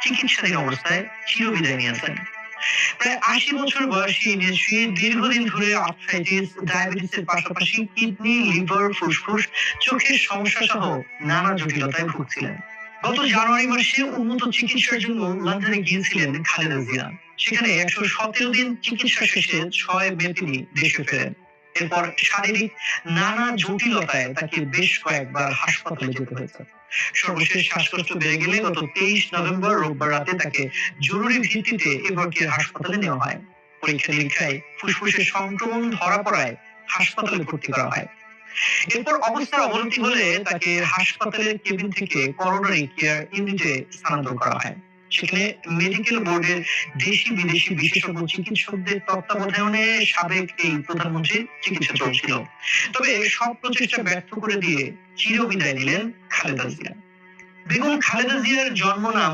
চিকিৎসাধীন অবস্থায় চিরবিদায় নিয়েছেন। প্রায় ৮০ বছর বয়সী ইনেসি দীর্ঘদিন ধরে আর্থ্রাইটিস, ডায়াবেটিসের পাশাপাশি কিডনি, লিভার, ফুসফুস, চোখের সমস্যা সহ নানা জটিলতায় ভুগছিলেন। গত জানুয়ারি মাসে উন্নত চিকিৎসার জন্য লন্ডনে গিয়েছিলেন খালেদা জিয়া। সেখানে ১১৭ দিন চিকিৎসা শেষে ৬ মে তিনি দেশে ফেরেন। এরপর শারীরিক নানা জটিলতায় তাকে বেশ কয়েকবার হাসপাতালে যেতে হয়েছে। সর্বশেষ শ্বাসকষ্ট বেড়ে গেলে গত ২৩ নভেম্বর রোববার রাতে তাকে জরুরি ভিত্তিতে এভারকেয়ার হাসপাতালে নেওয়া হয়। পরীক্ষা নিরীক্ষায় ফুসফুসের সংক্রমণ ধরা পড়ায় হাসপাতালে ভর্তি করা হয়। এরপর অবস্থার অবনতি হলে তাকে হাসপাতালের কেবিন থেকে করোনারি কেয়ার ইউনিটে স্থানান্তর করা হয়। সেখানে মেডিকেল বোর্ডের দেশি বিদেশি বিশেষজ্ঞ চিকিৎসকদের তত্ত্বাবধানে সাবেক এই প্রধানমন্ত্রীর চিকিৎসা চলছিল। তবে সব প্রচেষ্টা ব্যর্থ করে দিয়ে চিরবিদায় নিলেন খালেদা জিয়া। বেগম খালেদা জিয়ার জন্ম নাম